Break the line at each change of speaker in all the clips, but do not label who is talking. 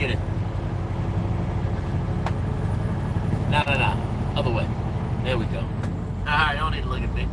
Get it. No. Other way. There we go. Alright, don't need to look at me.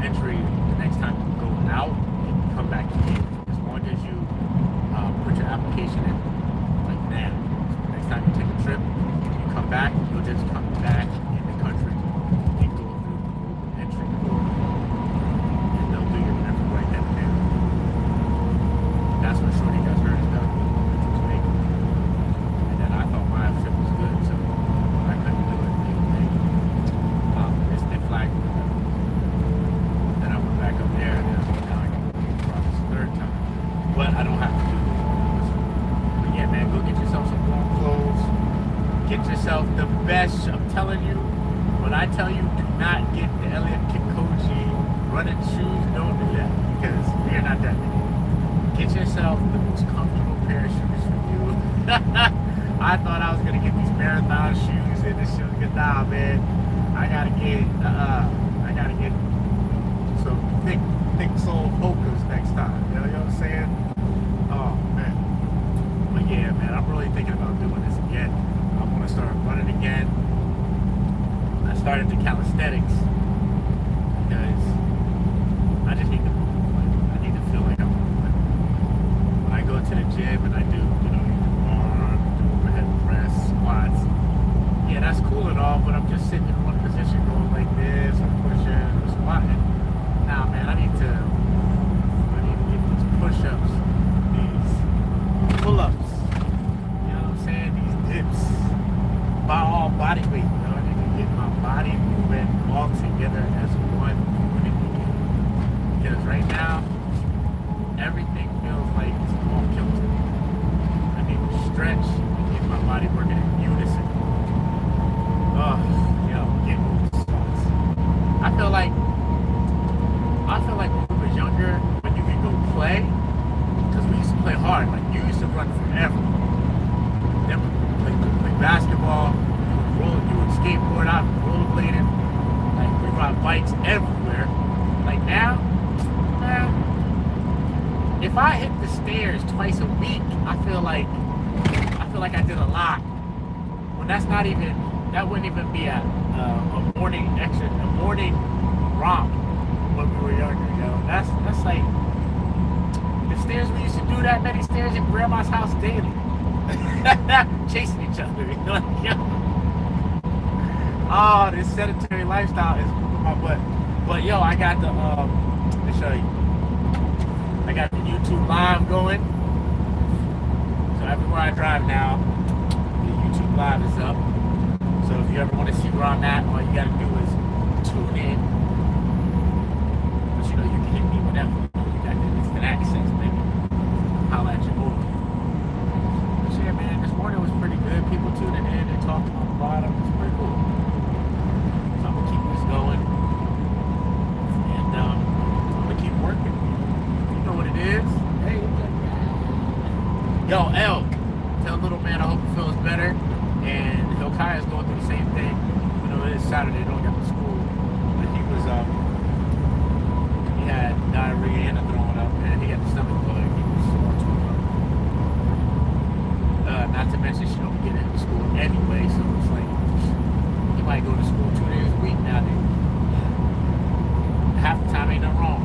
entry the next time you go out and come back in. As long as you put your application in, like now. So next time you take a trip, you come back, you'll just come back in the country and go through the entry door. And they'll do your interview right then and there. That's what Shorty got hers done, which was Jamaica. And then I thought my trip was good, so I couldn't do it. They flagged me. Then I went back up there, and now I got to this third time. But I don't have to do it. But yeah, man, go get yourself some warm clothes. Get yourself the best. I'm telling you, when I tell you, do not get the Elliot Kikoji running shoes. Don't do that, because we are not that many. Get yourself the most comfortable pair of shoes for you. I thought I was gonna get these marathon shoes and this shoes. Nah, man. I gotta get some thick sole Hokas next time. You know what I'm saying? Oh man. But yeah, man, I'm really thinking about doing this again. I'm gonna start running again. I started the calisthenics because I just need to move. Like, I need to feel like I'm moving. When I go to the gym and I do, arm, do overhead press, squats. Yeah, that's cool and all, but I'm just sitting in one position going like this, or pushing, or squatting. Nah, man, I need to get these push-ups, these pull-ups, you know what I'm saying? These dips, by all body weight, I need to get my body moving all together as one unit again. Because right now, everything feels like it's off kilter. I need to stretch and get my body working in unison. Oh, get moving spots. I feel like when we was younger, when you could go play, because we used to play hard. Like, you used to run forever. Then we play basketball, you would skateboard out, rollerblading. Like, we ride bikes everywhere. Like now, man, if I hit the stairs twice a week, I feel like I did a lot. When that wouldn't even be a morning romp when we were younger, That's like the stairs we used to do that many stairs in grandma's house daily. Chasing each other, Oh, this sedentary lifestyle is moving my butt. But I got the let me show you. I got the YouTube live going. So everywhere I drive now, the YouTube live is up. So if you ever want to see where I'm at, all you gotta do is tune in. But you can hit me whenever. You got the instant access, baby. Holla at your boy. But yeah, man, this morning was pretty good. People tuning in and talking on the bottom. It's pretty cool. So I'm gonna keep this going. And I'm gonna keep working. You know what it is. Hey, yo, Elk. Tell little man I hope he feels better. And Hilkiah is going through the same thing. It is Saturday, don't get to school. But he was, he had diarrhea and throwing up, and he had the stomach bug. He was sore too. Not to mention, she don't get into school anyway, so it's like, he might go to school 2 days a week now. Half the time ain't nothing wrong.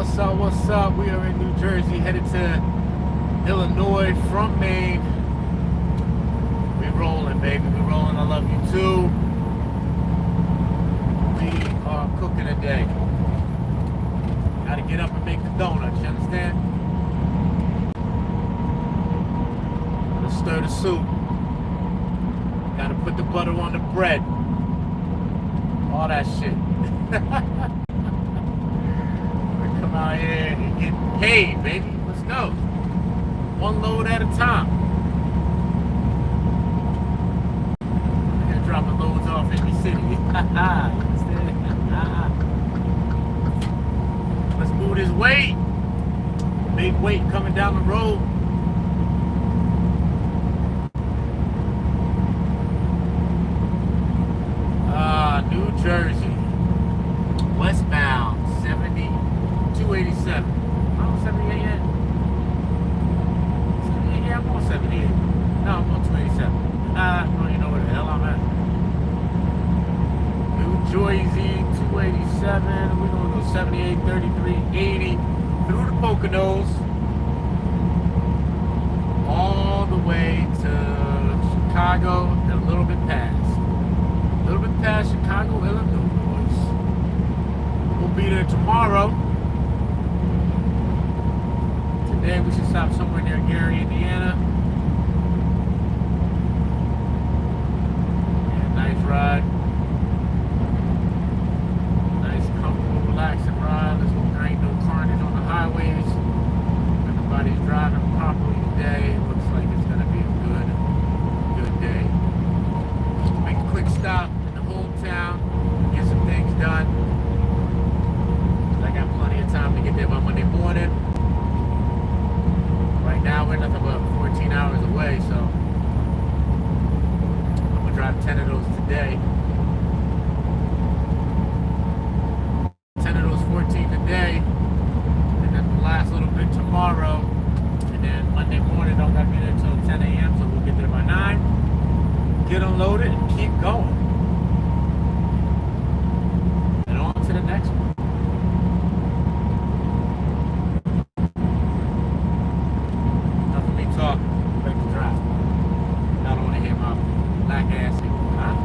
What's up? What's up? We are in New Jersey, headed to Illinois from Maine. We rolling, baby. We rolling. I love you too. We are cooking today. Gotta get up and make the donuts. You understand? Let's stir the soup. Gotta put the butter on the bread. All that shit. Come out here and get paid, baby. Let's go. One load at a time. They're dropping loads off in the city. Let's move this weight. Big weight coming down the road. New Jersey. Westbound 287. I'm on 78 yet. 78, yeah, I'm on 78. No, I'm on 287. I don't even know where the hell I'm at. New Jersey 287. We're gonna go 78, 33, 80 through the Poconos, all the way to Chicago and a little bit past. A little bit past Chicago, Illinois. We'll be there tomorrow. Today we should stop somewhere near Gary, Indiana. Yeah, nice ride. Nice, comfortable, relaxing ride. There ain't no carnage on the highways. Everybody's driving properly today. It looks like it's gonna be a good day. Make a quick stop in the hometown, get some things done. I got plenty of time to get there by Monday morning. Right now we're nothing but 14 hours away, so I'm gonna drive 10 of those today. 10 of those 14 today, and then the last little bit tomorrow, and then Monday morning don't gotta be there until 10 a.m. so we'll get there by 9. Get unloaded and keep going. And on to the next one. Enough of me talking. Back to drive. I don't want to hear my black ass anymore, huh?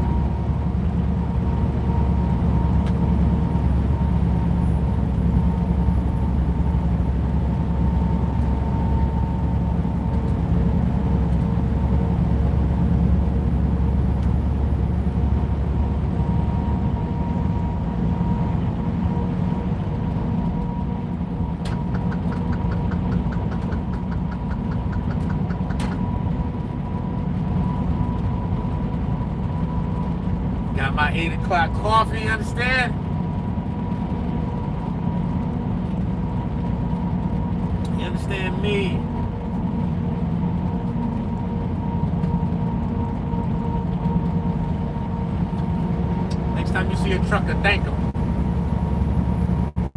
Got my 8 o'clock coffee, you understand? You understand me? Next time you see a trucker, thank him.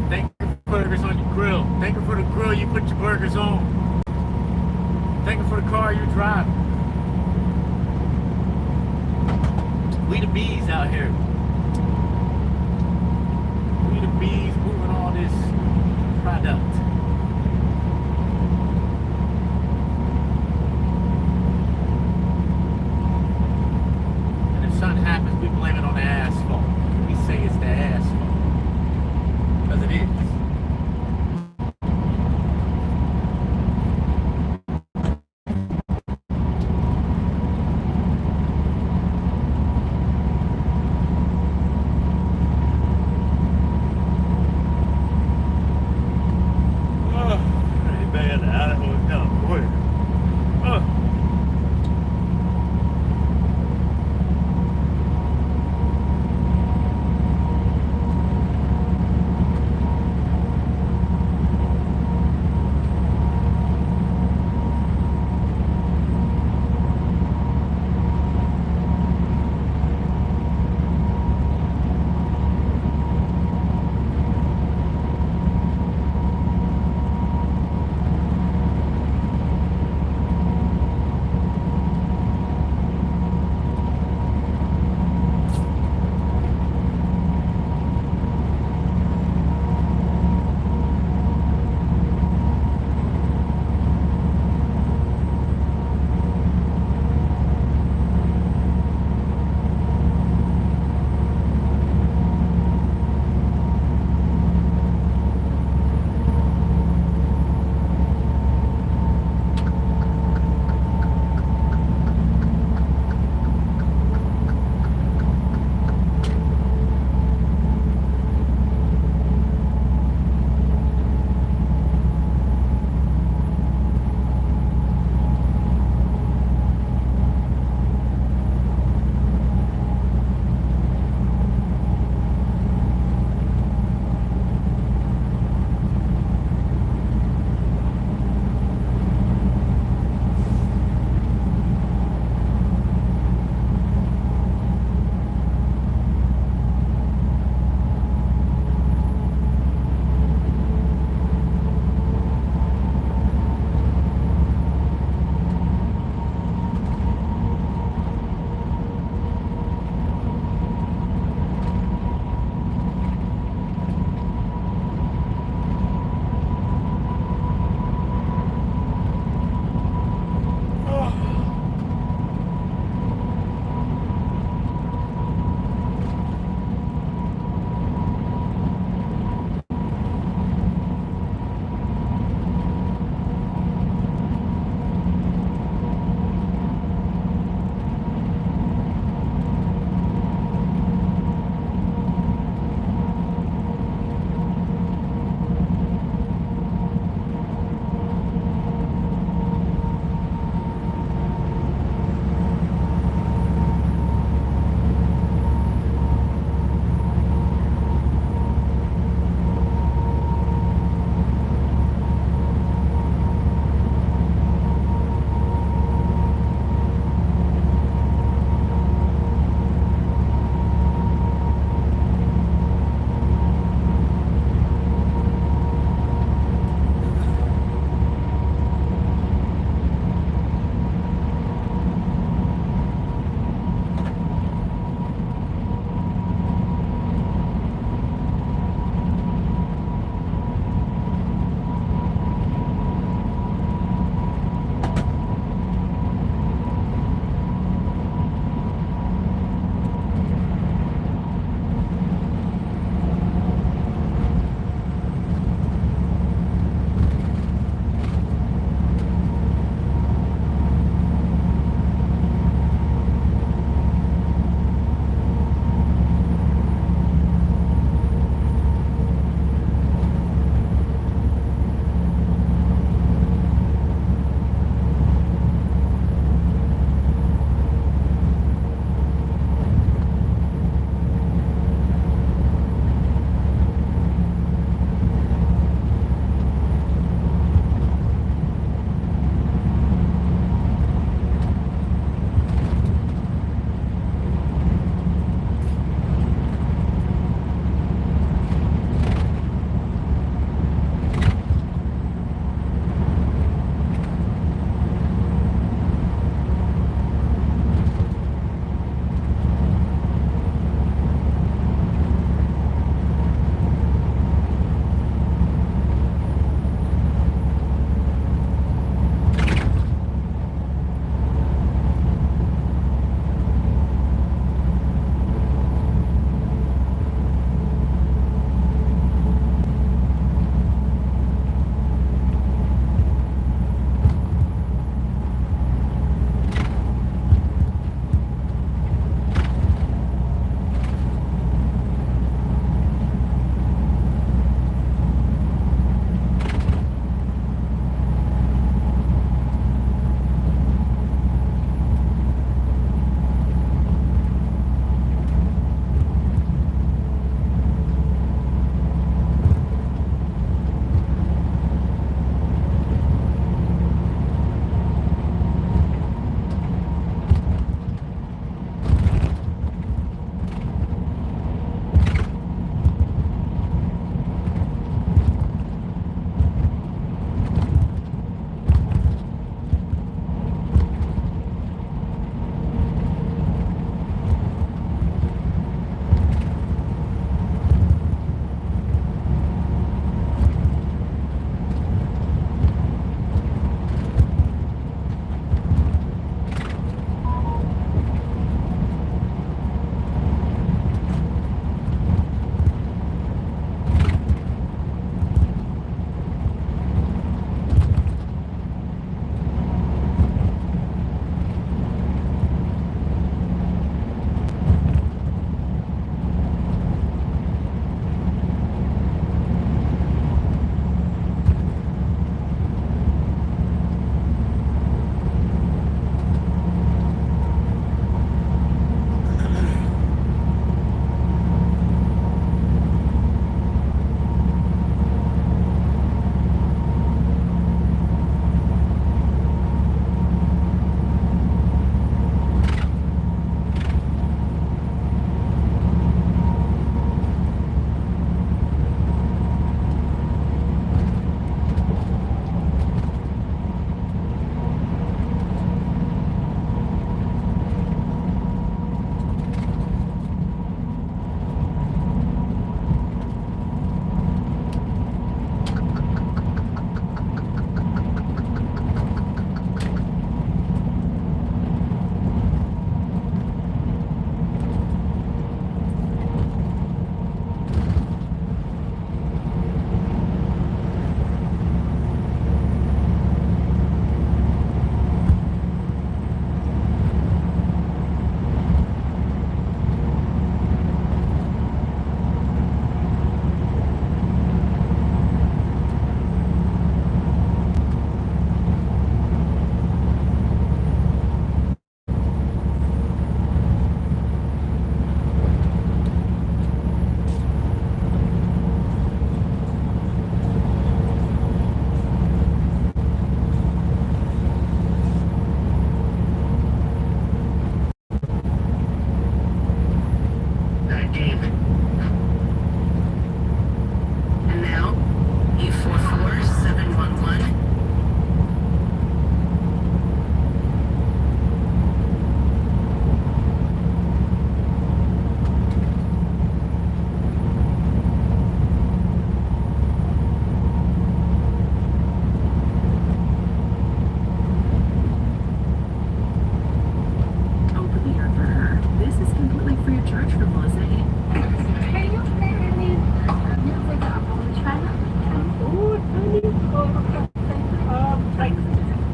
Thank him for burgers on your grill. Thank him for the grill you put your burgers on. Thank him for the car you drive. We the bees out here. We the bees moving all this product. And if something happens, we blame it on the asphalt. We say it's the asphalt. Because it is.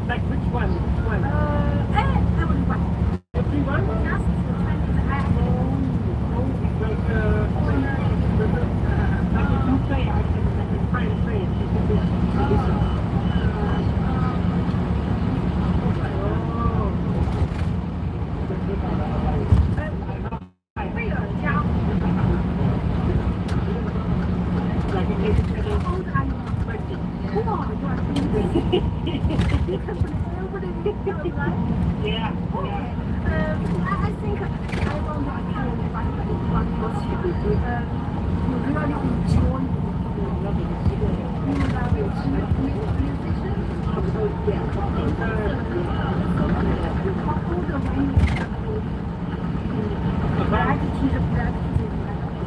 Like which one? Which one?
Everyone.
Everyone?
Just the Chinese accent.
Like if you say, I can try to say it. You can do it. Listen. Yeah.
I think I want to attend one concert. You really enjoy musician?
Yeah.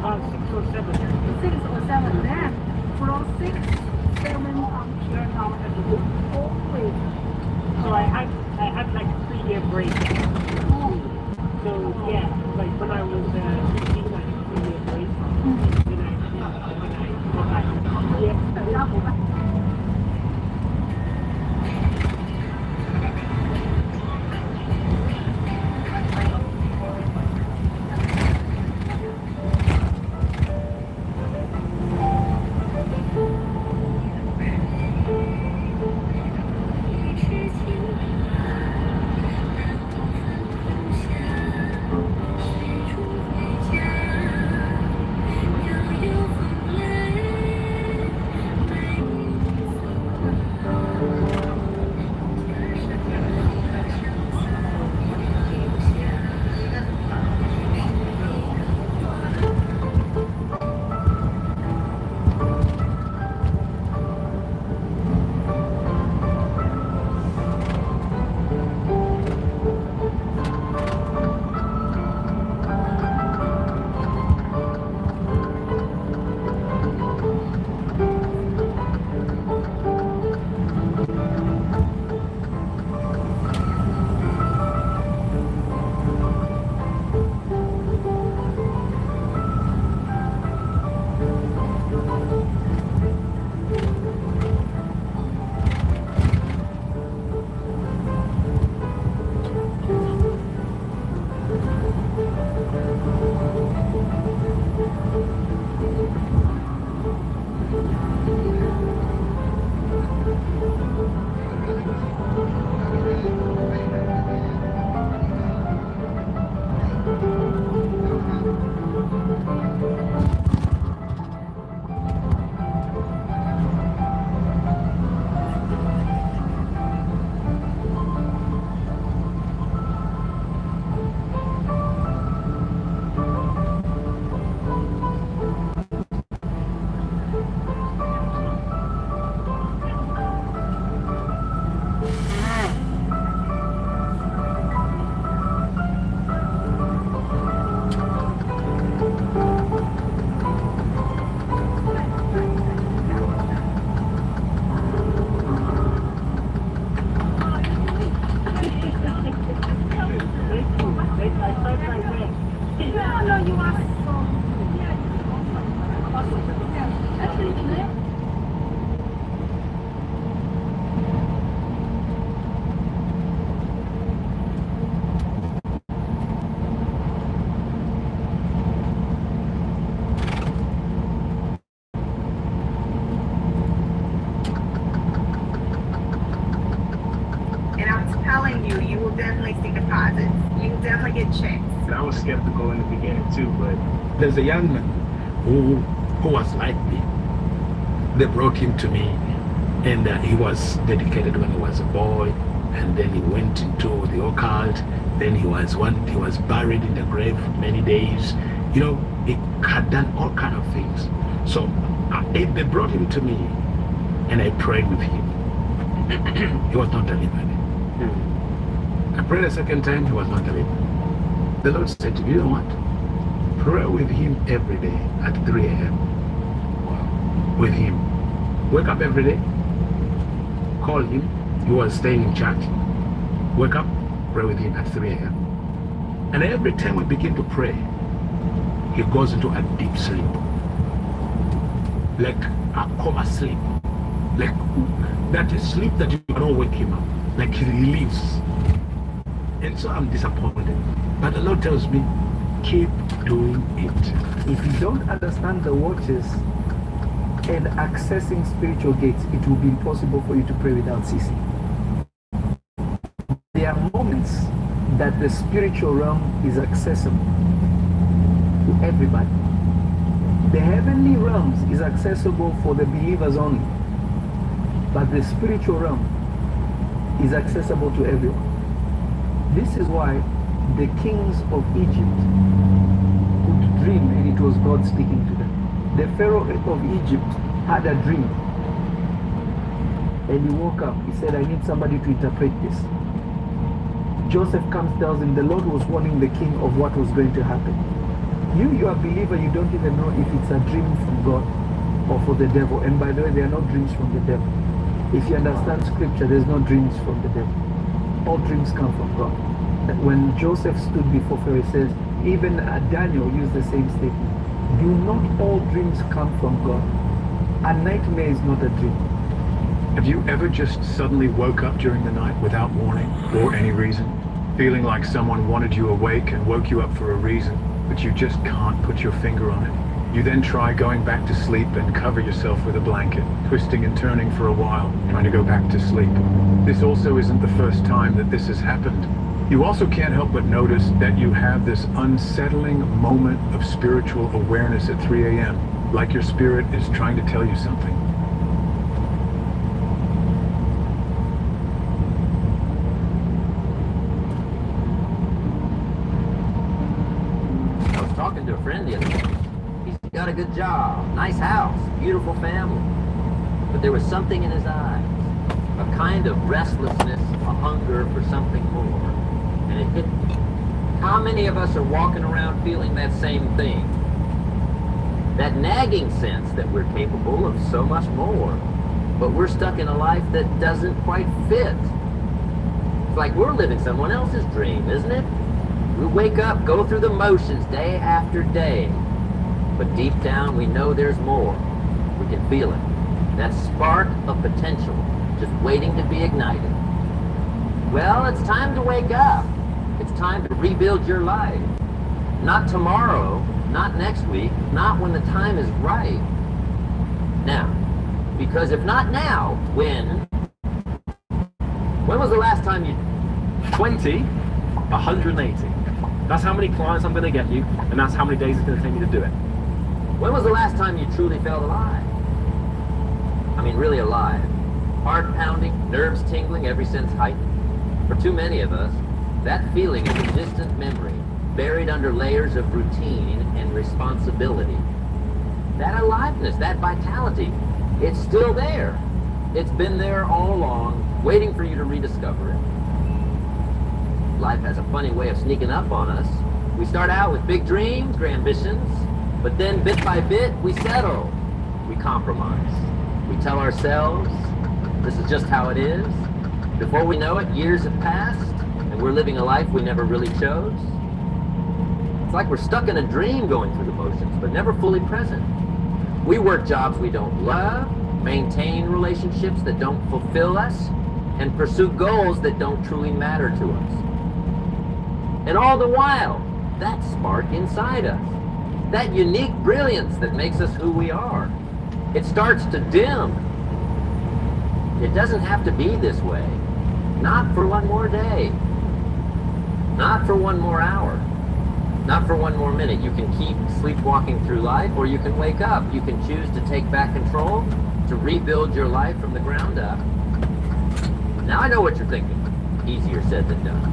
About 6 or 7.
6 or 7 then from 6, 7 until now always.
So I had like a 3-year break. So yeah, like when I was 16, I had a 3-year break. Then I go back. Yeah.
I was skeptical in the beginning too, but there's a young man who was like me. They brought him to me, and he was dedicated when he was a boy, and then he went into the occult. Then he was buried in the grave for many days. You know, he had done all kind of things. So they brought him to me, and I prayed with him. He was not delivered. I prayed a second time, he was not delivered. The Lord said to me, you know what? Pray with him every day at 3 a.m. With him. Wake up every day. Call him. He was staying in church. Wake up, pray with him at 3 a.m. And every time we begin to pray, he goes into a deep sleep. Like a coma sleep. Like that sleep that you don't wake him up, like he leaves. And so I'm disappointed. But the Lord tells me, keep doing it.
If you don't understand the watches and accessing spiritual gates, it will be impossible for you to pray without ceasing. There are moments that the spiritual realm is accessible to everybody. The heavenly realms is accessible for the believers only, but the spiritual realm is accessible to everyone. This is why the kings of Egypt could dream, and it was God speaking to them. The Pharaoh of Egypt had a dream, and he woke up. He said, I need somebody to interpret this. Joseph comes, tells him the Lord was warning the king of what was going to happen. You are a believer, you don't even know if it's a dream from God or for the devil. And by the way, there are no dreams from the devil. If you understand scripture, there's no dreams from the devil. All dreams come from God. When Joseph stood before Pharaoh, he says, even Daniel used the same statement. Do not all dreams come from God? A nightmare is not a dream.
Have you ever just suddenly woke up during the night without warning or any reason? Feeling like someone wanted you awake and woke you up for a reason, but you just can't put your finger on it. You then try going back to sleep and cover yourself with a blanket, twisting and turning for a while, trying to go back to sleep. This also isn't the first time that this has happened. You also can't help but notice that you have this unsettling moment of spiritual awareness at 3 a.m., like your spirit is trying to tell you something.
I was talking to a friend the other day. He's got a good job, nice house, beautiful family. But there was something in his eyes, a kind of restlessness, a hunger for something more. And it hit me. How many of us are walking around feeling that same thing? That nagging sense that we're capable of so much more, but we're stuck in a life that doesn't quite fit. It's like we're living someone else's dream, isn't it? We wake up, go through the motions day after day, but deep down we know there's more. We can feel it. That spark of potential just waiting to be ignited. Well, it's time to wake up. It's time to rebuild your life. Not tomorrow, not next week, not when the time is right. Now. Because if not now, when? When was the last time you...
20, 180. That's how many clients I'm going to get you, and that's how many days it's going to take me to do it.
When was the last time you truly felt alive? I mean, really alive. Heart pounding, nerves tingling, every sense heightened. For too many of us, that feeling is a distant memory, buried under layers of routine and responsibility. That aliveness, that vitality, it's still there. It's been there all along, waiting for you to rediscover it. Life has a funny way of sneaking up on us. We start out with big dreams, grand ambitions, but then bit by bit, we settle. We compromise. We tell ourselves, this is just how it is. Before we know it, years have passed, and we're living a life we never really chose. It's like we're stuck in a dream going through the motions, but never fully present. We work jobs we don't love, maintain relationships that don't fulfill us, and pursue goals that don't truly matter to us. And all the while, that spark inside us, that unique brilliance that makes us who we are, it starts to dim. It doesn't have to be this way. Not for one more day. Not for one more hour. Not for one more minute. You can keep sleepwalking through life, or you can wake up. You can choose to take back control, to rebuild your life from the ground up. Now I know what you're thinking. Easier said than done.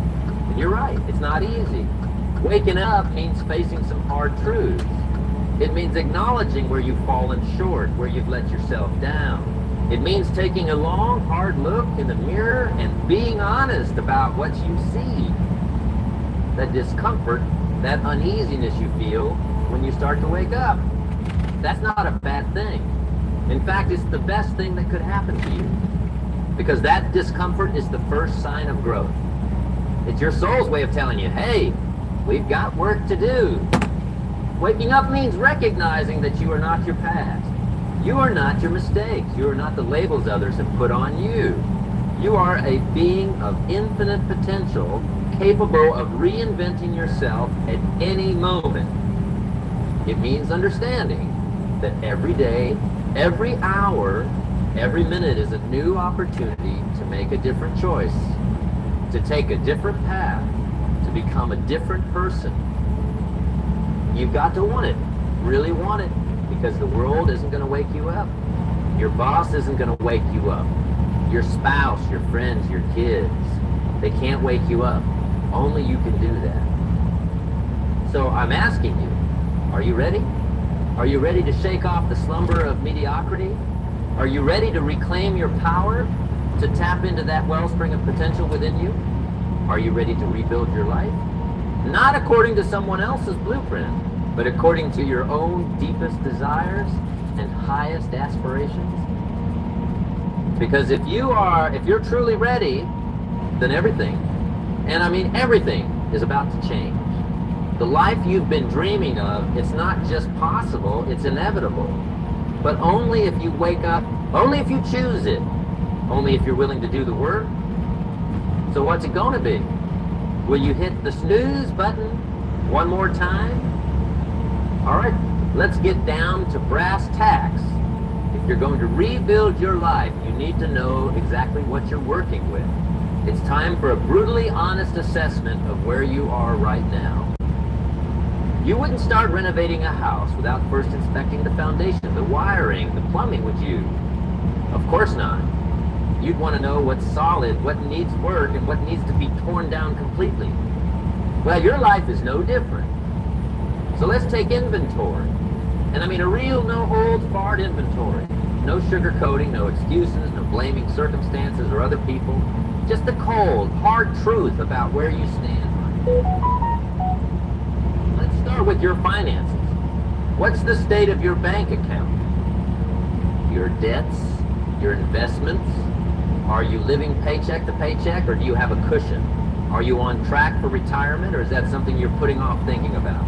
And you're right, it's not easy. Waking up means facing some hard truths. It means acknowledging where you've fallen short, where you've let yourself down. It means taking a long, hard look in the mirror and being honest about what you see. That discomfort, that uneasiness you feel when you start to wake up. That's not a bad thing. In fact, it's the best thing that could happen to you. Because that discomfort is the first sign of growth. It's your soul's way of telling you, hey, we've got work to do. Waking up means recognizing that you are not your past. You are not your mistakes. You are not the labels others have put on you. You are a being of infinite potential, capable of reinventing yourself at any moment. It means understanding that every day, every hour, every minute is a new opportunity to make a different choice, to take a different path, to become a different person. You've got to want it, really want it, because the world isn't going to wake you up. Your boss isn't going to wake you up. Your spouse, your friends, your kids, they can't wake you up. Only you can do that. So I'm asking you, are you ready? Are you ready to shake off the slumber of mediocrity? Are you ready to reclaim your power, to tap into that wellspring of potential within you? Are you ready to rebuild your life? Not according to someone else's blueprint, but according to your own deepest desires and highest aspirations? Because if you're truly ready, then everything, and I mean everything, is about to change. The life you've been dreaming of, it's not just possible, it's inevitable. But only if you wake up, only if you choose it, only if you're willing to do the work. So what's it going to be? Will you hit the snooze button one more time? All right, let's get down to brass tacks. If you're going to rebuild your life, you need to know exactly what you're working with. It's time for a brutally honest assessment of where you are right now. You wouldn't start renovating a house without first inspecting the foundation, the wiring, the plumbing, would you? Of course not. You'd want to know what's solid, what needs work, and what needs to be torn down completely. Well, your life is no different. So let's take inventory. And I mean a real no-holds-barred inventory. No sugarcoating, no excuses, no blaming circumstances or other people. Just the cold, hard truth about where you stand. Let's start with your finances. What's the state of your bank account? Your debts? Your investments? Are you living paycheck to paycheck, or do you have a cushion? Are you on track for retirement, or is that something you're putting off thinking about?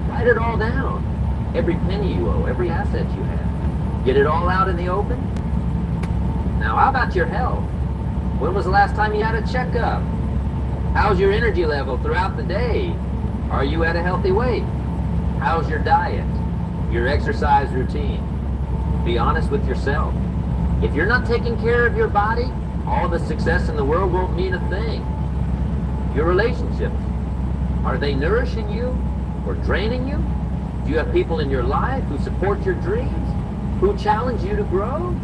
Write it all down. Every penny you owe, every asset you have. Get it all out in the open. Now, how about your health? When was the last time you had a checkup? How's your energy level throughout the day? Are you at a healthy weight? How's your diet? Your exercise routine? Be honest with yourself. If you're not taking care of your body, all the success in the world won't mean a thing. Your relationships, are they nourishing you or draining you? Do you have people in your life who support your dreams, who challenge you to grow?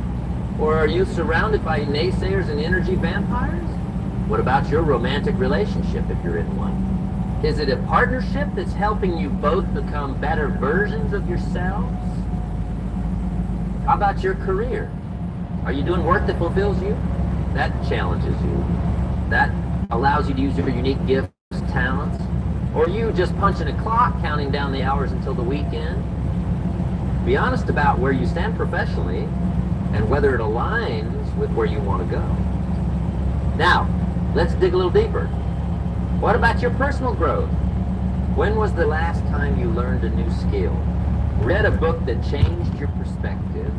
Or are you surrounded by naysayers and energy vampires? What about your romantic relationship if you're in one? Is it a partnership that's helping you both become better versions of yourselves? How about your career? Are you doing work that fulfills you? That challenges you. That allows you to use your unique gifts, talents? Or are you just punching a clock, counting down the hours until the weekend? Be honest about where you stand professionally and whether it aligns with where you want to go. Now, let's dig a little deeper. What about your personal growth? When was the last time you learned a new skill? Read a book that changed your perspective?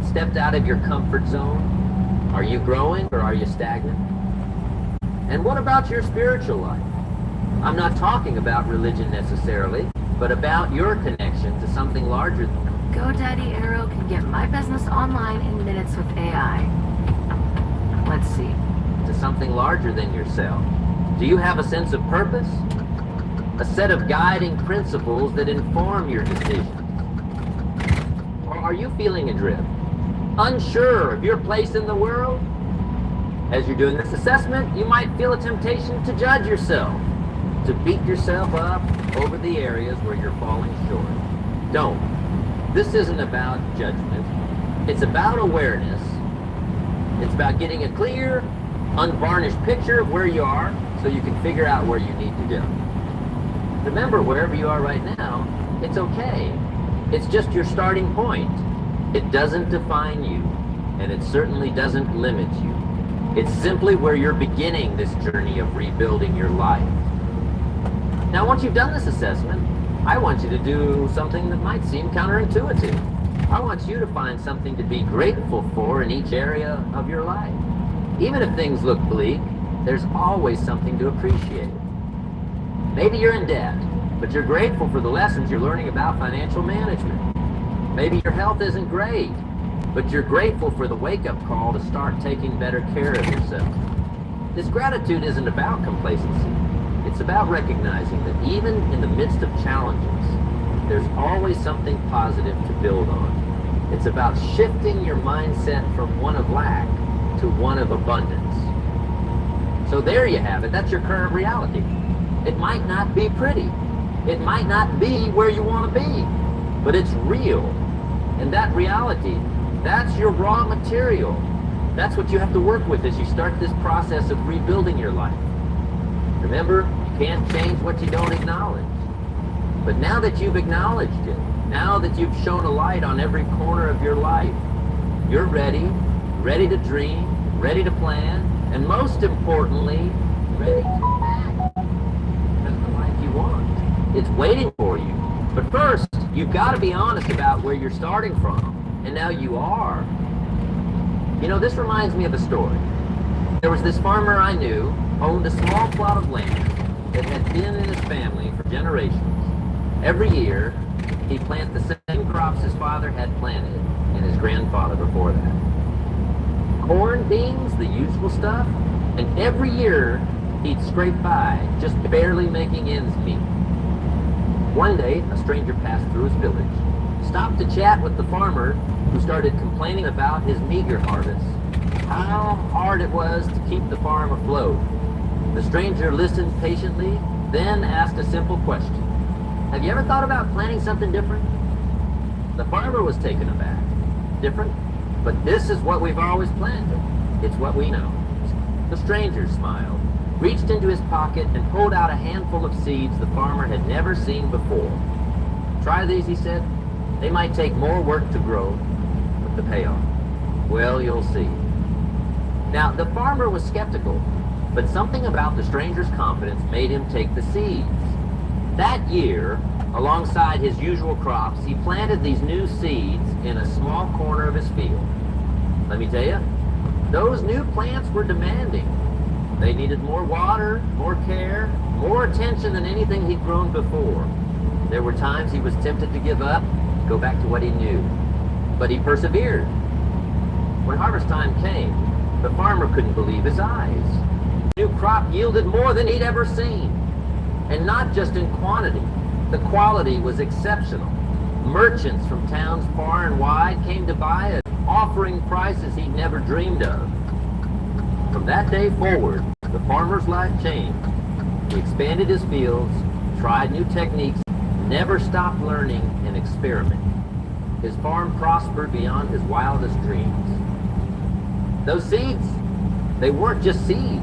Stepped out of your comfort zone? Are you growing or are you stagnant? And what about your spiritual life? I'm not talking about religion necessarily, but about your connection to something larger than
GoDaddy Arrow can get my business online in minutes with AI. Let's see.
to something larger than yourself. Do you have a sense of purpose? A set of guiding principles that inform your decisions? Or are you feeling adrift? Unsure of your place in the world? As you're doing this assessment, you might feel a temptation to judge yourself, to beat yourself up over the areas where you're falling short. Don't. This isn't about judgment. It's about awareness. It's about getting a clear, unvarnished picture of where you are so you can figure out where you need to go. Remember, wherever you are right now, it's okay. It's just your starting point. It doesn't define you, and it certainly doesn't limit you. It's simply where you're beginning this journey of rebuilding your life. Now, once you've done this assessment, I want you to do something that might seem counterintuitive. I want you to find something to be grateful for in each area of your life. Even if things look bleak, there's always something to appreciate. Maybe you're in debt, but you're grateful for the lessons you're learning about financial management. Maybe your health isn't great, but you're grateful for the wake-up call to start taking better care of yourself. This gratitude isn't about complacency. It's about recognizing that even in the midst of challenges, there's always something positive to build on. It's about shifting your mindset from one of lack to one of abundance. So there you have it. That's your current reality. It might not be pretty. It might not be where you want to be, but it's real. And that reality, that's your raw material. That's what you have to work with as you start this process of rebuilding your life. Remember, you can't change what you don't acknowledge. But now that you've acknowledged it, now that you've shown a light on every corner of your life, you're ready to dream, ready to plan, and most importantly, ready to act. That's the life you want. It's waiting for you. But first, you've got to be honest about where you're starting from. And now you are. You know, this reminds me of a story. There was this farmer I knew, owned a small plot of land that had been in his family for generations. Every year, he'd plant the same crops his father had planted and his grandfather before that. Corn, beans, the usual stuff, and every year he'd scrape by, just barely making ends meet. One day, a stranger passed through his village, stopped to chat with the farmer, who started complaining about his meager harvest, how hard it was to keep the farm afloat. The stranger listened patiently, then asked a simple question. Have you ever thought about planting something different? The farmer was taken aback. Different? But this is what we've always planted. It's what we know. The stranger smiled, reached into his pocket, and pulled out a handful of seeds the farmer had never seen before. Try these, he said. They might take more work to grow, but the payoff, well, you'll see. Now, the farmer was skeptical, but something about the stranger's confidence made him take the seeds. That year, alongside his usual crops, he planted these new seeds in a small corner of his field. Let me tell you, those new plants were demanding. They needed more water, more care, more attention than anything he'd grown before. There were times he was tempted to give up, go back to what he knew. But he persevered. When harvest time came, the farmer couldn't believe his eyes. The new crop yielded more than he'd ever seen. And not just in quantity, the quality was exceptional. Merchants from towns far and wide came to buy it, offering prices he'd never dreamed of. From that day forward, the farmer's life changed. He expanded his fields, tried new techniques, never stopped learning and experimenting. His farm prospered beyond his wildest dreams. Those seeds, they weren't just seeds.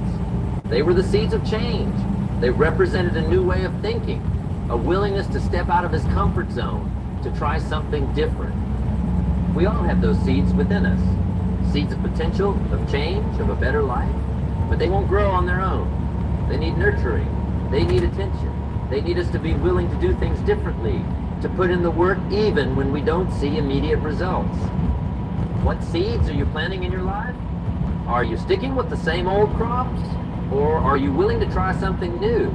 They were the seeds of change. They represented a new way of thinking, a willingness to step out of his comfort zone, to try something different. We all have those seeds within us. Seeds of potential, of change, of a better life. But they won't grow on their own. They need nurturing. They need attention. They need us to be willing to do things differently, to put in the work even when we don't see immediate results. What seeds are you planting in your life? Are you sticking with the same old crops? Or are you willing to try something new?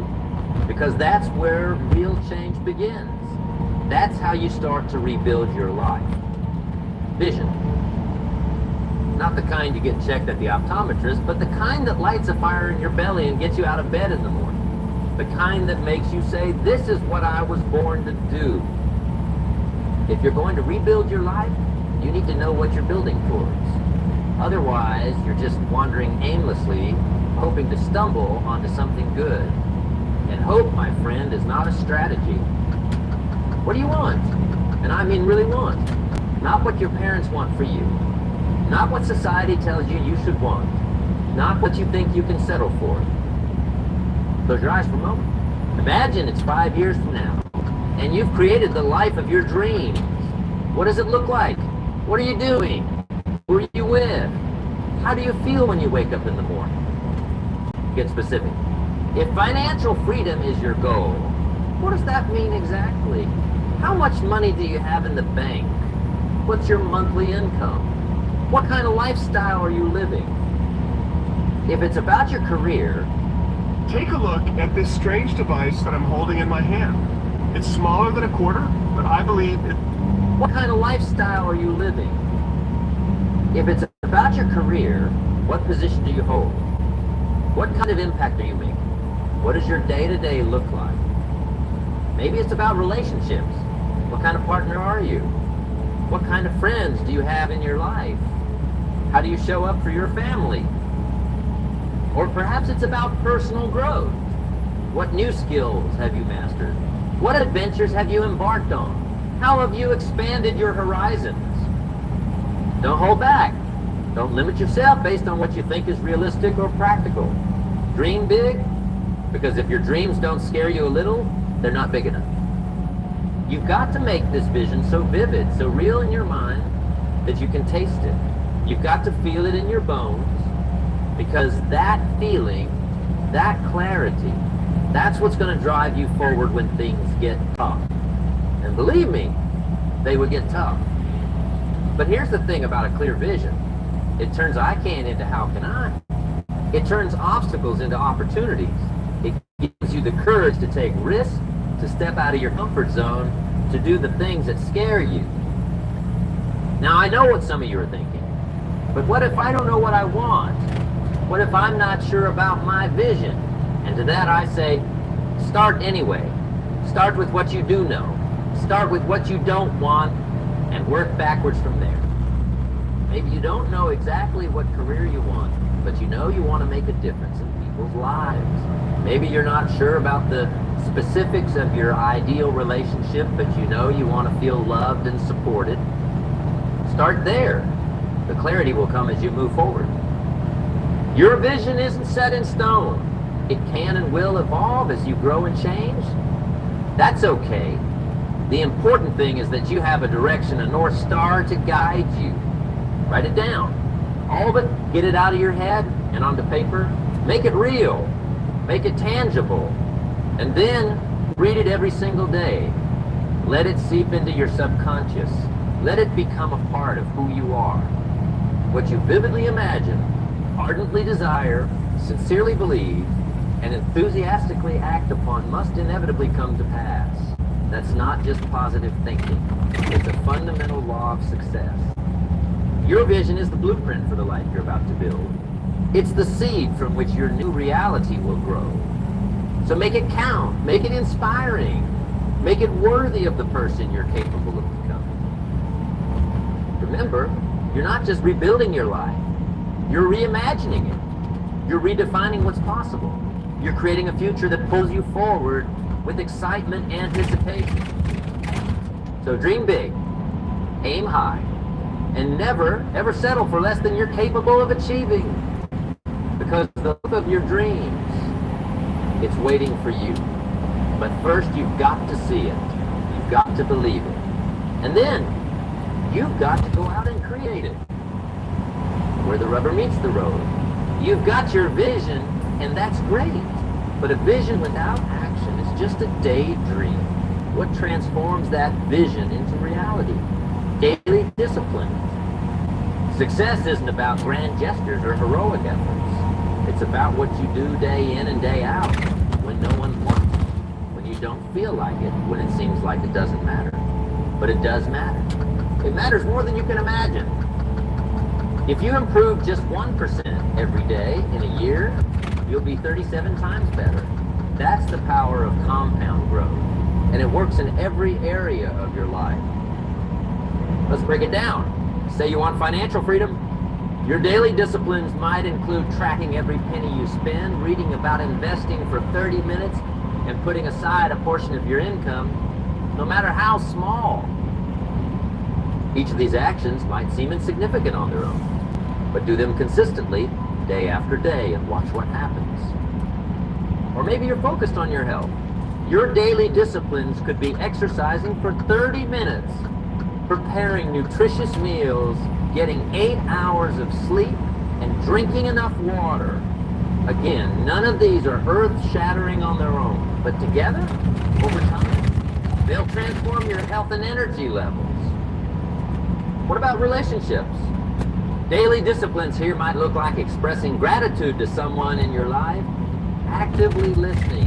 Because that's where real change begins. That's how you start to rebuild your life. Vision. Not the kind you get checked at the optometrist, but the kind that lights a fire in your belly and gets you out of bed in the morning. The kind that makes you say, this is what I was born to do. If you're going to rebuild your life, you need to know what you're building towards. Otherwise, you're just wandering aimlessly, hoping to stumble onto something good. And hope, my friend, is not a strategy. What do you want? And I mean really want. Not what your parents want for you. Not what society tells you you should want. Not what you think you can settle for. Close your eyes for a moment. Imagine it's 5 years from now, and you've created the life of your dreams. What does it look like? What are you doing? Who are you with? How do you feel when you wake up in the morning? Get specific. If financial freedom is your goal, what does that mean exactly? How much money do you have in the bank? What's your monthly income? What kind of lifestyle are you living? If it's about your career,
Take a look at this strange device that I'm holding in my hand. It's smaller than a quarter, but I believe it...
what kind of lifestyle are you living? If it's about your career, what position do you hold? What kind of impact are you making? What does your day-to-day look like? Maybe it's about relationships. What kind of partner are you? What kind of friends do you have in your life? How do you show up for your family? Or perhaps it's about personal growth. What new skills have you mastered? What adventures have you embarked on? How have you expanded your horizons? Don't hold back. Don't limit yourself based on what you think is realistic or practical. Dream big, because if your dreams don't scare you a little, they're not big enough. You've got to make this vision so vivid, so real in your mind, that you can taste it. You've got to feel it in your bones, because that feeling, that clarity, that's what's going to drive you forward when things get tough. And believe me, they would get tough. But here's the thing about a clear vision. It turns I can into how can I. It turns obstacles into opportunities. It gives you the courage to take risks, to step out of your comfort zone, to do the things that scare you. Now, I know what some of you are thinking, but what if I don't know what I want? What if I'm not sure about my vision? And to that I say, start anyway. Start with what you do know. Start with what you don't want and work backwards from there. Maybe you don't know exactly what career you want, but you know you want to make a difference in people's lives. Maybe you're not sure about the specifics of your ideal relationship, but you know you want to feel loved and supported. Start there. The clarity will come as you move forward. Your vision isn't set in stone. It can and will evolve as you grow and change. That's okay. The important thing is that you have a direction, a North Star to guide you. Write it down. All of it, get it out of your head and onto paper. Make it real. Make it tangible. And then read it every single day. Let it seep into your subconscious. Let it become a part of who you are. What you vividly imagine, ardently desire, sincerely believe, and enthusiastically act upon must inevitably come to pass. That's not just positive thinking. It's a fundamental law of success. Your vision is the blueprint for the life you're about to build. It's the seed from which your new reality will grow. So make it count. Make it inspiring. Make it worthy of the person you're capable of becoming. Remember, you're not just rebuilding your life. You're reimagining it. You're redefining what's possible. You're creating a future that pulls you forward with excitement and anticipation. So dream big, aim high, and never, ever settle for less than you're capable of achieving. Because the life of your dreams, it's waiting for you. But first, you've got to see it. You've got to believe it. And then, you've got to go out and create it. Where the rubber meets the road. You've got your vision, and that's great. But a vision without action is just a daydream. What transforms that vision into reality? Daily discipline. Success isn't about grand gestures or heroic efforts. It's about what you do day in and day out, when no one's watching, when you don't feel like it, when it seems like it doesn't matter. But it does matter. It matters more than you can imagine. If you improve just 1% every day in a year, you'll be 37 times better. That's the power of compound growth. And it works in every area of your life. Let's break it down. Say you want financial freedom. Your daily disciplines might include tracking every penny you spend, reading about investing for 30 minutes, and putting aside a portion of your income, no matter how small. Each of these actions might seem insignificant on their own, but do them consistently, day after day, and watch what happens. Or maybe you're focused on your health. Your daily disciplines could be exercising for 30 minutes, preparing nutritious meals, getting 8 hours of sleep, and drinking enough water. Again, none of these are earth-shattering on their own, but together, over time, they'll transform your health and energy levels. What about relationships? Daily disciplines here might look like expressing gratitude to someone in your life, actively listening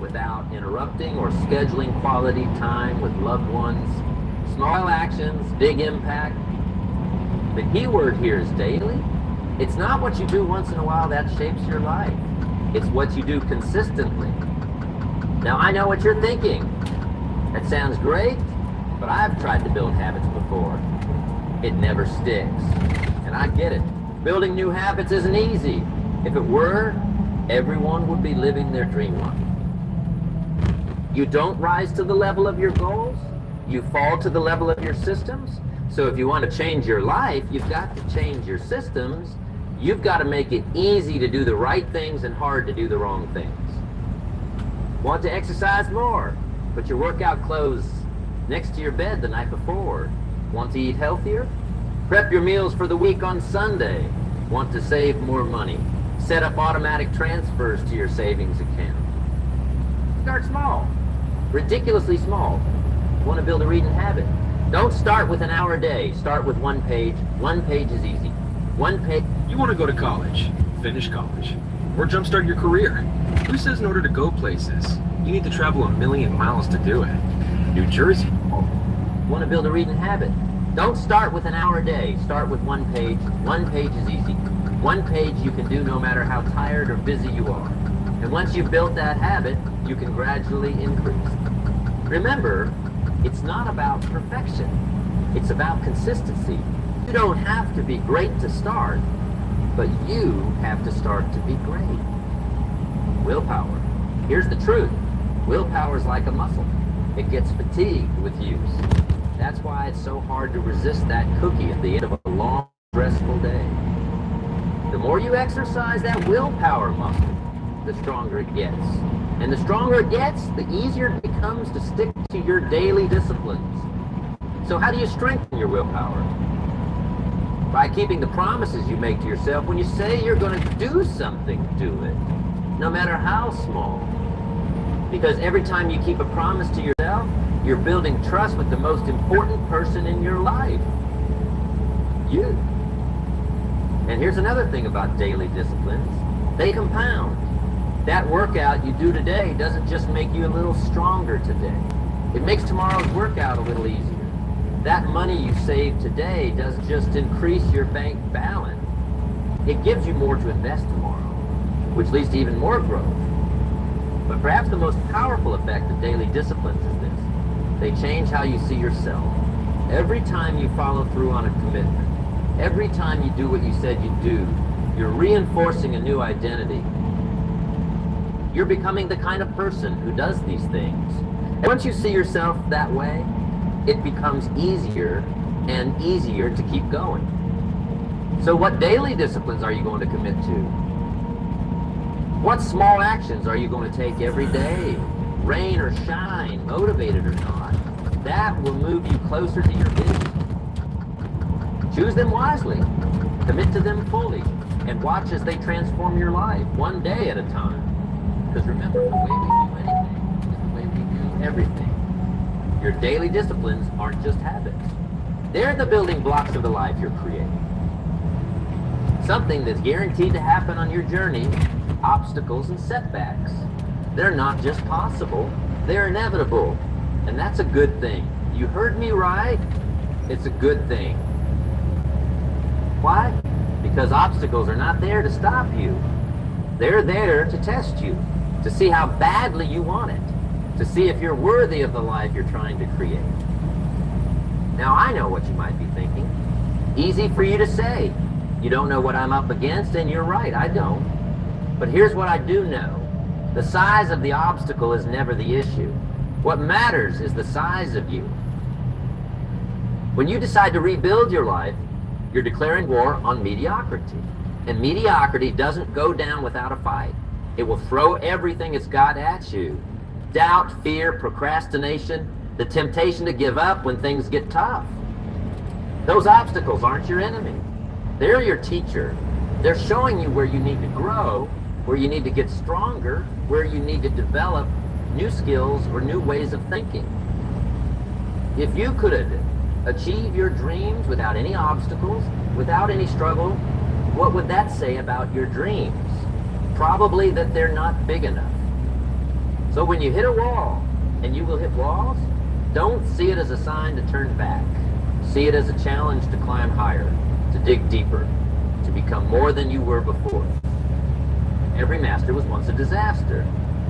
without interrupting or scheduling quality time with loved ones. Small actions, big impact. The key word here is daily. It's not what you do once in a while that shapes your life. It's what you do consistently. Now I know what you're thinking. That sounds great, but I've tried to build habits before. It never sticks. And I get it. Building new habits isn't easy. If it were, everyone would be living their dream life. You don't rise to the level of your goals, you fall to the level of your systems. So if you want to change your life, you've got to change your systems. You've got to make it easy to do the right things and hard to do the wrong things. Want to exercise more? Put your workout clothes next to your bed the night before. Want to eat healthier? Prep your meals for the week on Sunday. Want to save more money? Set up automatic transfers to your savings account. Start small. Ridiculously small. Want to build a reading habit? Don't start with an hour a day. Start with one page. One page is easy. One page.
You want to go to college, finish college, or jumpstart your career. Who says in order to go places, you need to travel 1,000,000 miles to do it? New Jersey.
Want to build a reading habit? Don't start with an hour a day. Start with one page. One page is easy. One page you can do no matter how tired or busy you are. And once you've built that habit, you can gradually increase. Remember, it's not about perfection. It's about consistency. You don't have to be great to start, but you have to start to be great. Willpower. Here's the truth. Willpower is like a muscle. It gets fatigued with use. That's why it's so hard to resist that cookie at the end of a long, stressful day. The more you exercise that willpower muscle, the stronger it gets. And the stronger it gets, the easier it becomes to stick to your daily disciplines. So how do you strengthen your willpower? By keeping the promises you make to yourself. When you say you're going to do something, do it. No matter how small. Because every time you keep a promise to yourself, you're building trust with the most important person in your life. You. And here's another thing about daily disciplines. They compound. That workout you do today doesn't just make you a little stronger today. It makes tomorrow's workout a little easier. That money you save today doesn't just increase your bank balance. It gives you more to invest tomorrow, which leads to even more growth. But perhaps the most powerful effect of daily disciplines is this. They change how you see yourself. Every time you follow through on a commitment, every time you do what you said you'd do, you're reinforcing a new identity. You're becoming the kind of person who does these things. And once you see yourself that way, it becomes easier and easier to keep going. So what daily disciplines are you going to commit to? What small actions are you going to take every day? Rain or shine, motivated or not, that will move you closer to your vision. Choose them wisely, commit to them fully, and watch as they transform your life, one day at a time. Because remember, the way we do anything is the way we do everything. Your daily disciplines aren't just habits. They're the building blocks of the life you're creating. Something that's guaranteed to happen on your journey, obstacles and setbacks. They're not just possible, they're inevitable. And that's a good thing. You heard me right? It's a good thing. Why? Because obstacles are not there to stop you. They're there to test you, to see how badly you want it, to see if you're worthy of the life you're trying to create. Now I know what you might be thinking. Easy for you to say. You don't know what I'm up against, and you're right, I don't. But here's what I do know. The size of the obstacle is never the issue. What matters is the size of you. When you decide to rebuild your life, you're declaring war on mediocrity. And mediocrity doesn't go down without a fight. It will throw everything it's got at you. Doubt, fear, procrastination, the temptation to give up when things get tough. Those obstacles aren't your enemy. They're your teacher. They're showing you where you need to grow, where you need to get stronger, where you need to develop new skills or new ways of thinking. If you could Achieve your dreams without any obstacles, without any struggle. What would that say about your dreams? Probably that they're not big enough. So when you hit a wall, and you will hit walls, don't see it as a sign to turn back. See it as a challenge to climb higher, to dig deeper, to become more than you were before. Every master was once a disaster.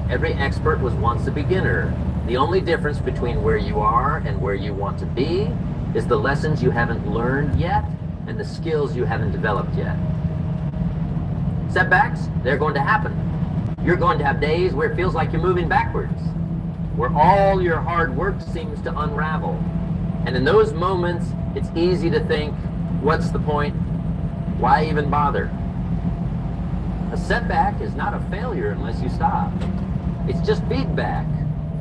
Every expert was once a beginner. The only difference between where you are and where you want to be is the lessons you haven't learned yet and the skills you haven't developed yet. Setbacks, they're going to happen. You're going to have days where it feels like you're moving backwards, where all your hard work seems to unravel. And in those moments, it's easy to think, what's the point? Why even bother? A setback is not a failure unless you stop. It's just feedback.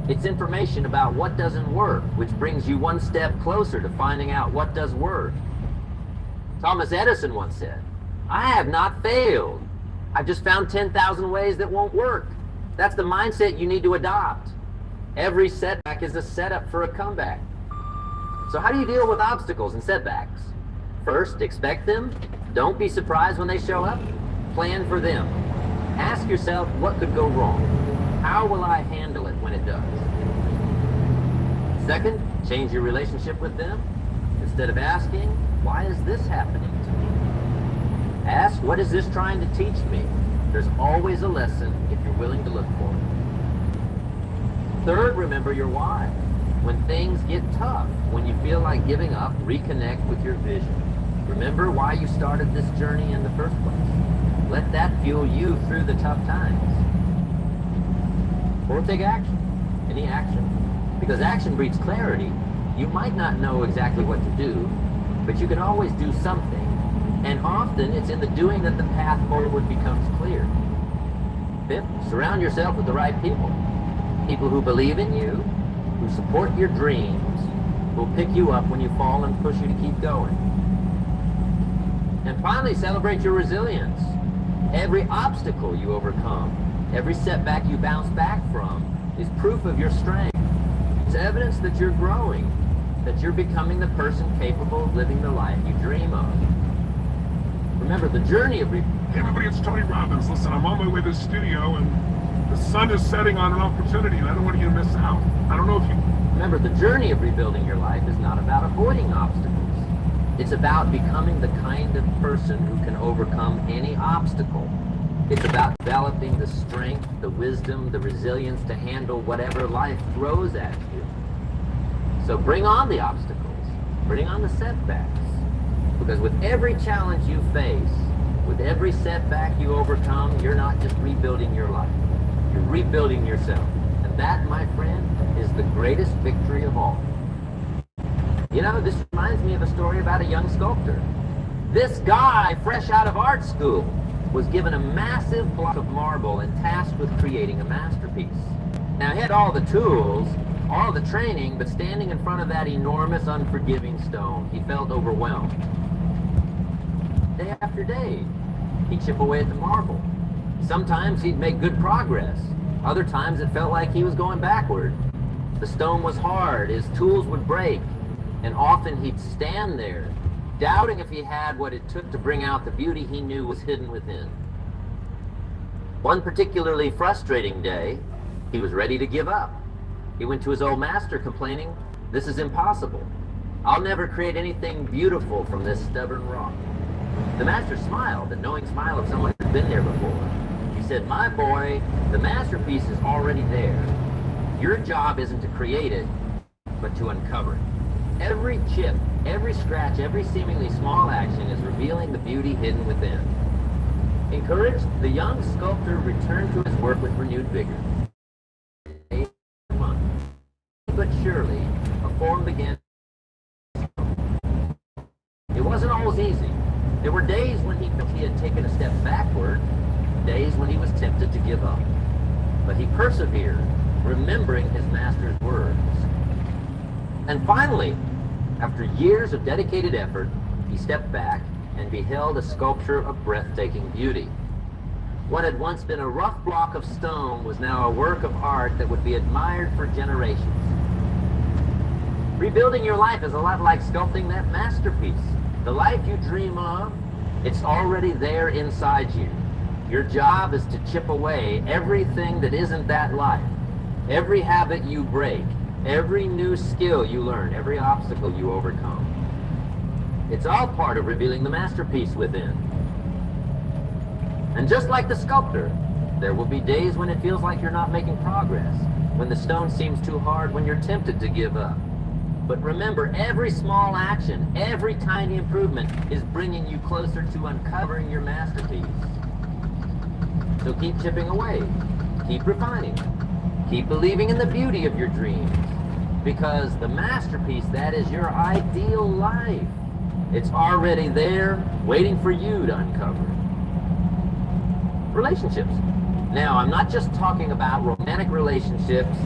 It's information about what doesn't work, which brings you one step closer to finding out what does work. Thomas Edison once said, "I have not failed. I've just found 10,000 ways that won't work." That's the mindset you need to adopt. Every setback is a setup for a comeback. So how do you deal with obstacles and setbacks? First, expect them. Don't be surprised when they show up. Plan for them. Ask yourself, what could go wrong? How will I handle it when it does? Second, change your relationship with them. Instead of asking, why is this happening to me? Ask, what is this trying to teach me? There's always a lesson if you're willing to look for it. Third, remember your why. When things get tough, when you feel like giving up, reconnect with your vision. Remember why you started this journey in the first place. Let that fuel you through the tough times. Or take action. Any action. Because action breeds clarity. You might not know exactly what to do, but you can always do something. And often it's in the doing that the path forward becomes clear. Fifth, surround yourself with the right people. People who believe in you, who support your dreams, who will pick you up when you fall and push you to keep going. And finally, celebrate your resilience. Every obstacle you overcome, every setback you bounce back from, is proof of your strength. It's evidence that you're growing, that you're becoming the person capable of living the life you dream of. Remember, the journey of
Hey everybody, it's Tony Robbins. Listen, I'm on my way to the studio and the sun is setting on an opportunity and I don't want you to miss out. I don't know if you...
Remember, the journey of rebuilding your life is not about avoiding obstacles. It's about becoming the kind of person who can overcome any obstacle. It's about developing the strength, the wisdom, the resilience to handle whatever life throws at you. So bring on the obstacles. Bring on the setbacks. Because with every challenge you face, with every setback you overcome, you're not just rebuilding your life. You're rebuilding yourself. And that, my friend, is the greatest victory of all. You know, this reminds me of a story about a young sculptor. This guy, fresh out of art school, was given a massive block of marble and tasked with creating a masterpiece. Now, he had all the tools, all the training, but standing in front of that enormous, unforgiving stone, he felt overwhelmed. Day after day, he'd chip away at the marble. Sometimes he'd make good progress. Other times it felt like he was going backward. The stone was hard, his tools would break, and often he'd stand there, doubting if he had what it took to bring out the beauty he knew was hidden within. One particularly frustrating day, he was ready to give up. He went to his old master complaining, "This is impossible. I'll never create anything beautiful from this stubborn rock." The master smiled, the knowing smile of someone who's been there before. He said, "My boy, the masterpiece is already there. Your job isn't to create it, but to uncover it. Every chip, every scratch, every seemingly small action is revealing the beauty hidden within." Encouraged, the young sculptor returned to his work with renewed vigor. But surely, a form began. It wasn't always easy. There were days when he felt he had taken a step backward, days when he was tempted to give up. But he persevered, remembering his master's words. And finally, after years of dedicated effort, he stepped back and beheld a sculpture of breathtaking beauty. What had once been a rough block of stone was now a work of art that would be admired for generations. Rebuilding your life is a lot like sculpting that masterpiece. The life you dream of, it's already there inside you. Your job is to chip away everything that isn't that life. Every habit you break, every new skill you learn, every obstacle you overcome. It's all part of revealing the masterpiece within. And just like the sculptor, there will be days when it feels like you're not making progress, when the stone seems too hard, when you're tempted to give up. But remember, every small action, every tiny improvement is bringing you closer to uncovering your masterpiece. So keep chipping away, keep refining, keep believing in the beauty of your dreams, because the masterpiece, that is your ideal life. It's already there, waiting for you to uncover. Relationships. Now, I'm not just talking about romantic relationships,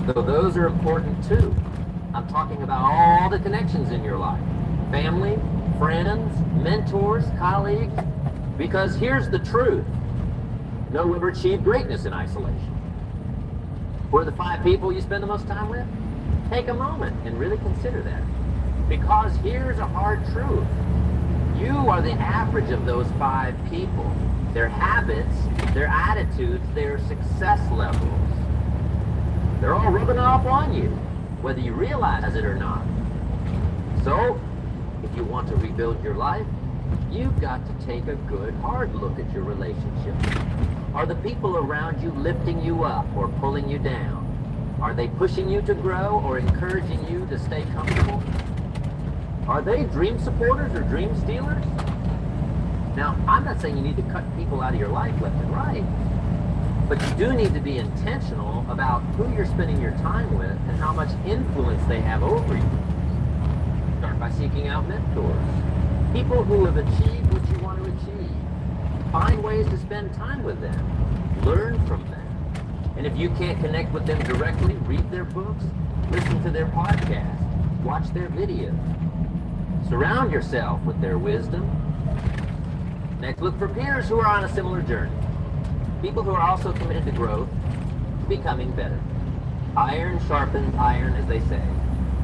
though those are important too. I'm talking about all the connections in your life. Family, friends, mentors, colleagues. Because here's the truth. No one ever achieved greatness in isolation. Who are the 5 people you spend the most time with? Take a moment and really consider that. Because here's a hard truth. You are the average of those 5 people. Their habits, their attitudes, their success levels. They're all rubbing off on you, whether you realize it or not. So, if you want to rebuild your life, you've got to take a good, hard look at your relationships. Are the people around you lifting you up or pulling you down? Are they pushing you to grow or encouraging you to stay comfortable? Are they dream supporters or dream stealers? Now, I'm not saying you need to cut people out of your life left and right, but you do need to be intentional about who you're spending your time with and how much influence they have over you. Start by seeking out mentors, people who have achieved what you want to achieve. Find ways to spend time with them, learn from them. And if you can't connect with them directly, read their books, listen to their podcasts, watch their videos. Surround yourself with their wisdom. Next, look for peers who are on a similar journey. People who are also committed to growth, to becoming better. Iron sharpens iron, as they say.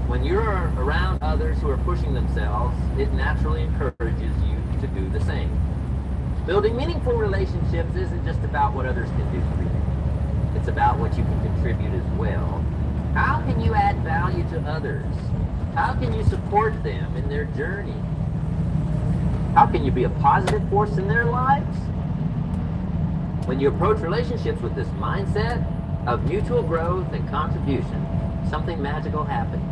When you're around others who are pushing themselves, it naturally encourages you to do the same. Building meaningful relationships isn't just about what others can do for you. It's about what you can contribute as well. How can you add value to others? How can you support them in their journey? How can you be a positive force in their lives? When you approach relationships with this mindset of mutual growth and contribution, something magical happens.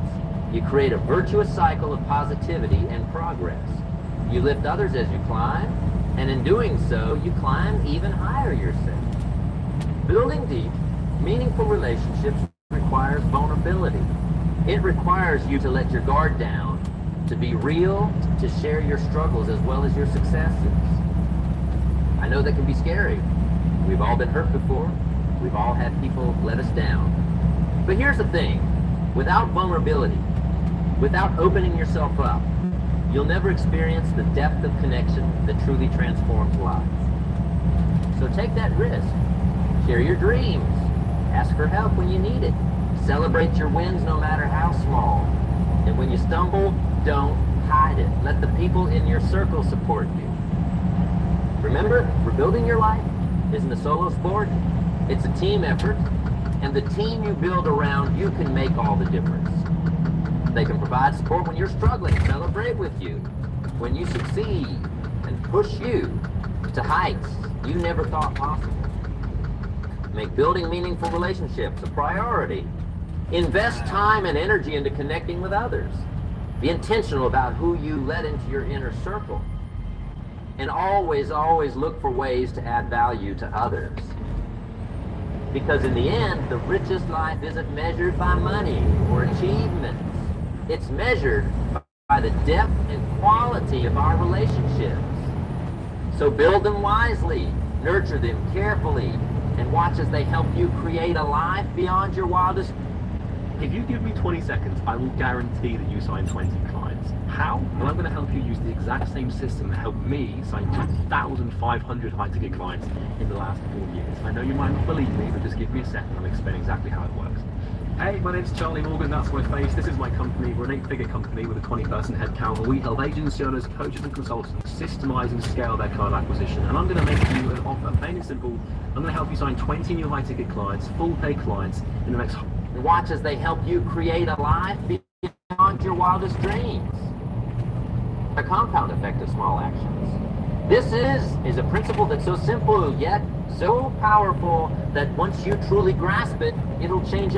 You create a virtuous cycle of positivity and progress. You lift others as you climb, and in doing so, you climb even higher yourself. Building deep, meaningful relationships requires vulnerability. It requires you to let your guard down, to be real, to share your struggles as well as your successes. I know that can be scary. We've all been hurt before. We've all had people let us down. But here's the thing. Without vulnerability, without opening yourself up, you'll never experience the depth of connection that truly transforms lives. So take that risk. Share your dreams. Ask for help when you need it. Celebrate your wins no matter how small. And when you stumble, don't hide it. Let the people in your circle support you. Remember, rebuilding your life isn't a solo sport. It's a team effort. And the team you build around you can make all the difference. They can provide support when you're struggling, celebrate with you, when you succeed, and push you to heights you never thought possible. Make building meaningful relationships a priority. Invest time and energy into connecting with others. Be intentional about who you let into your inner circle. And always, always look for ways to add value to others. Because in the end, the richest life isn't measured by money or achievements. It's measured by the depth and quality of our relationships. So build them wisely, nurture them carefully, and watch as they help you create a life beyond your wildest.
If you give me 20 seconds, I will guarantee that you sign 20 clients. How? Well, I'm going to help you use the exact same system that helped me sign 2,500 high-ticket clients in the last 4 years. I know you might not believe me, but just give me a second. I'll explain exactly how it works. Hey, my name's Charlie Morgan, that's my face. This is my company. We're an 8-figure company with a 20-person headcount, and we help agency owners, coaches and consultants systemize and scale their card acquisition. And I'm going to make you an offer, plain and simple. I'm going to help you sign 20 new high-ticket clients, full-pay clients, in the next...
Watch as they help you create a life beyond your wildest dreams. A compound effect of small actions. This is a principle that's so simple yet so powerful that once you truly grasp it, it'll change